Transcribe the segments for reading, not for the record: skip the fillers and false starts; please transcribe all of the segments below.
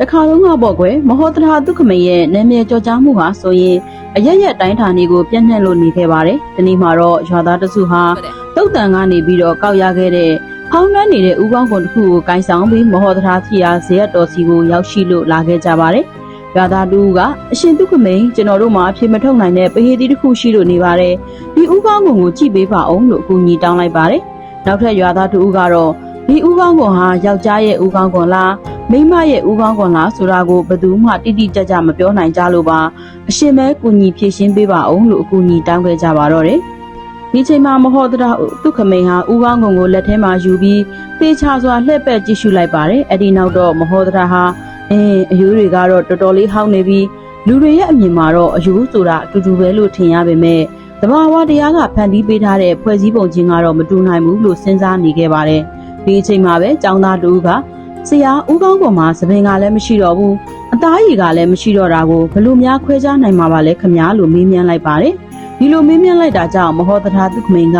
တခါလုံးကပေါ့ကွယ်မဟောတရာဒုက္ခမိန်ရဲ့နာမည်ကြော်ကြားမှုဟာဆိုရင်အရက်ရက်တိုင်းဌာနီကိုပြန့်နှံ့လို့နေခဲ့ပါတယ်။ဒီနေ့မှာတော့ရွာသားတစုဟာတုတ်တန်ကနေပြီးတော့ကောက်ရခဲ့တဲ့ဖောင်းနှန်းနေတဲ့ဥကောင်းကွန်တစ်ခုကိုကိုင်ဆောင်ပြီးမဟောတရာထီယာဇေယျတော်စီကိုရောက်ရှိလို့လာခဲ့ကြပါတယ်။ရွာသားတူကအရှင်ဒုက္ခမိန်ကျွန်တော်တို့မှာအပြေမထုတ်နိုင်တဲ့ပဟေသီတစ်ခုရှိလို့နေပါတယ်။ဒီဥကောင်းကွန်ကိုကြည့်ပေးပါအောင်လို့အကူအညီတောင်းလိုက်ပါတယ်။နောက်ထပ်ရွာသားတူကတော့ဒီဥကောင်းကွန်ဟာယောက်ျားရဲ့ဥကောင်းကွန်လားမိန်းမရဲ့ဥကောင်းကွန်လားဆိုတာကိုဘယ်သူမှတိတိကျကျမပြောနိုင်ကြလို့ပါအရှင်မဲကူညီဖြည့်ရှင်းပေးပါအောင်လို့အကူအညီတောင်းခဲ့ကြပါတော့တယ်ဒီချိန်မှာမဟောတရာဒုက္ခမိန်ဟာဥကောင်းကွန်ကိုလက်ထဲမှာယူပြီးသေချာစွာလှည့်ပက်ကြည့်ရှုလိုက်ပါတယ်အဲ့ဒီနောက်တော့မဟောတရာဟာအယိုးတွေကတော့တော်တော်လေးဟောင်းနေပြီးလူတွေရဲ့အမြင်မှာတော့အယိုးဆိုတာအတူတူပဲလို့ထင်ရပေမဲ့တဘာဝတရားကဖန်တီးပေးထားတဲ့ဖွဲ့စည်းပုံချင်းကတော့မတူနိုင်ဘူးလို့စဉ်းစားနေခဲ့ပါတယ်ဒီအချိန်မှာပဲចောင်းသားတူကဆရာဦးကောင်းပေါ်မှာသပင်ကလည်းမရှိတော့ဘူးအသားရည်ကလည်းမရှိတော့တာကိုဘလို့များခွဲခြားနိုင်မှာပါလဲခမလို့မေးမြန်းလိုက်ပါတယ်ဒီလိုမေးမြန်းလိုက်တာကြောင့်မဟောတရာဒုက္ခမိန်က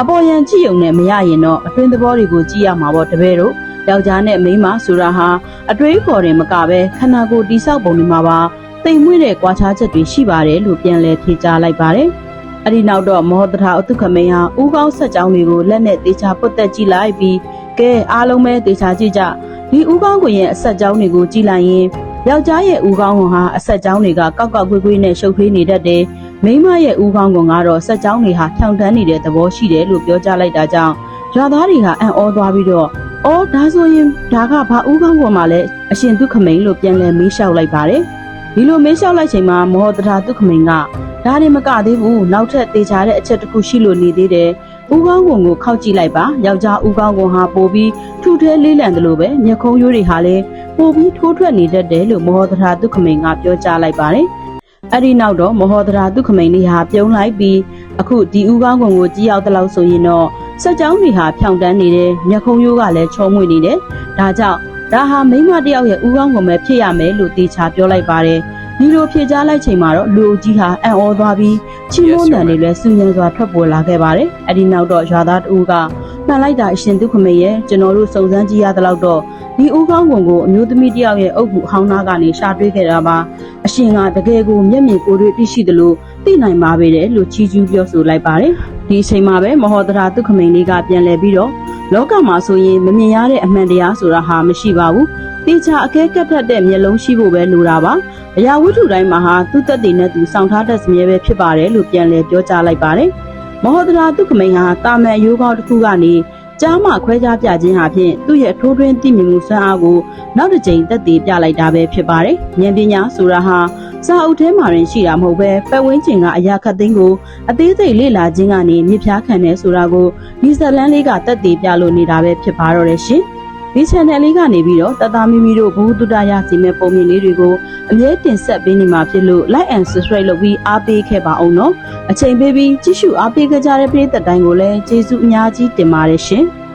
အပေါ်ယံကြည့်ုံနဲ့မရရင်တော့အတွင်းသဘောတွေကိုကြည့်ရမှာပေါ့တပည့်တို့ယောက်ျားနဲ့မိန်းမဆိုတာဟာအတွေးခေါ်တယ်မကပဲခန္ဓာကိုယ်တိဆောက်ပုံတွေမှာပါတိမ်မွေ့တဲ့ကွာခြားချက်တွေရှိပါတယ်လို့ပြန်လည်ဖြေကြားလိုက်ပါတယ်အဲ့ဒီနောက်တော့မဟောတရာဒုက္ခမိန်ဟာဦးကောင်းဆက်ကြောင်းတွေကိုလက်နဲ့တေချာပုတ်တက်ကြည့်လိုက်ပြီးကဲအားလုံးပဲတေချာကြည့်ကြဒီဦးကောင်းကွင်ရဲ့အဆက်ကြောင်းတွေကိုကြည့်လိုက်ရင်ယောက်ျားရဲ့ဦးကောင်းကွန်ဟာအဆက်ကြောင်းတွေကကောက်ကောက်ကွေးကွေးနဲ့ရှုပ်ထွေးနေတတ်တယ်။မိန်းမရဲ့ဦးကောင်းကွန်ကတော့ဆက်ကြောင်းတွေဟာဖြောင့်တန်းနေတဲ့သဘောရှိတယ်လို့ပြောကြားလိုက်တာကြောင့်ရွာသားတွေကအံ့ဩသွားပြီးတော့အော်ဒါဆိုရင်ဒါကဘာဦးကောင်းကွန်မှလဲအရှင်ဒုက္ခမိန်လို့ပြန်လည်မေးလျှောက်လိုက်ပါတယ်။ဒီလိုမေးလျှောက်လိုက်ချိန်မှာမဟောတရာဒုက္ခမိန်ကဒါတွေမကသေးဘူးနောက်ထပ်တေချာတဲ့အချက်တစ်ခုရှိလို့နေသေးတယ်။ဦးကောင်းကွန်ကိုခောက်ကြည့်လိုက်ပါယောက်ျားဦးကောင်းကွန်ဟာပိုပြီးထူထဲလေးလံတယ်လို့ပဲမျက်ခုံးရိုးတွေဟာလည်းပိုပြီးထိုးထွက်နေတတ်တယ်လို့မဟောတရာဒုက္ခမိန်ကပြောကြားလိုက်ပါတယ်အဲ့ဒီနောက်တော့မဟောတရာဒုက္ခမိန်လေးဟာပြုံးလိုက်ပြီးအခုဒီဦးကောင်းကွန်ကိုကြည့်ရောက်တဲ့လောက်ဆိုရင်တော့စက်ကြောင်းတွေဟာဖြောင့်တန်းနေတယ်မျက်ခုံးရိုးကလည်းချုံမွေ့နေတယ်ဒါကြောင့်ဒါဟာမိန်းမတစ်ယောက်ရဲ့ဦးကောင်းကွန်ပဲဖြစ်ရမယ်လို့တေချာပြောလိုက်ပါတယ်ဒီလိုဖြေကြားလိုက်ချိန်မှာတော့လူအကြီးဟာအံ့ဩသွားပြီးချီးမွမ်းတန်တွေလည်းစူညံစွာထွက်ပေါ်လာခဲ့ပါတယ်။အဲဒီနောက်တော့ရွာသားတဦးကမှန်လိုက်တာအရှင်ဒုက္ခမိန်ရဲ့ကျွန်တော်တို့စုံစမ်းကြည့်ရတဲ့လောက်တော့ဒီဦးကောင်းကွန်ကိုအမျိုးသမီးတယောက်ရဲ့အုပ်ကူအဟောင်းသားကနေရှာတွေ့ခဲ့တာပါ။အရှင်ကတကယ်ကိုမျက်မြင်ကိုယ်တွေ့သိရှိတယ်လို့သိနိုင်ပါပေတယ်လို့ချီးကျူးပြောဆိုလိုက်ပါတယ်။ဒီအချိန်မှာပဲမဟောတရာဒုက္ခမိန်လေးကပြန်လည်ပြီးတော့လောကမှာဆိုရင်မမြင်ရတဲ့အမှန်တရားဆိုတာဟာမရှိပါဘူး။တေချာအကဲကပ်ထက်တဲ့မျက်လုံးရှိဖို့ပဲလိုတာပါ။အရာဝတ္ထုတိုင်းမှာဟာသူ့သက်တည်နဲ့သူစောင့်ထားတတ်စမြဲပဲဖြစ်ပါတယ်လို့ပြန်လည်ပြောကြားလိုက်ပါတယ်။မဟောတရာဒုက္ခမိန်ဟာတာမန်ရိုးကောင်းတစ်ခုကနေကြားမှခွဲခြားပြခြင်းဟာဖြင့်သူ့ရဲ့ထိုးထွင်းသိမြင်မှုစွမ်းအားကိုနောက်တစ်ကြိမ်သက်သေပြလိုက်တာပဲဖြစ်ပါတယ်။ဉာဏ်ပညာဆိုတာဟာစာအုပ်ထဲမှာရင်ရှိတာမဟုတ်ပဲပတ်ဝန်းကျင်ကအရာခတ်သိမ်းကိုအသေးစိတ်လေ့လာခြင်းကနေမြစ်ဖျားခံတယ်ဆိုတာကိုဒီဇလန်းလေးကသက်သေပြလို့နေတာပဲဖြစ်ပါတော့တယ်ရှင်။ဒီ channel လေးကနေပြီးတော့တသားမိမိတို့ဘုဟုတုတ္တရစီမဲ့ပုံမြင်လေးတွေကိုအမြဲတင်ဆက်ပေးနေမှာဖြစ်လို့ like and subscribe လုပ်ပြီးအားပေးခဲ့ပါအောင်နော်အချိန်ပေးပြီးကြည့်ရှုအားပေးကြတဲ့ပရိသတ်တိုင်းကိုလည်းကျေးဇူးအများကြီးတင်ပါတယ်ရှင်။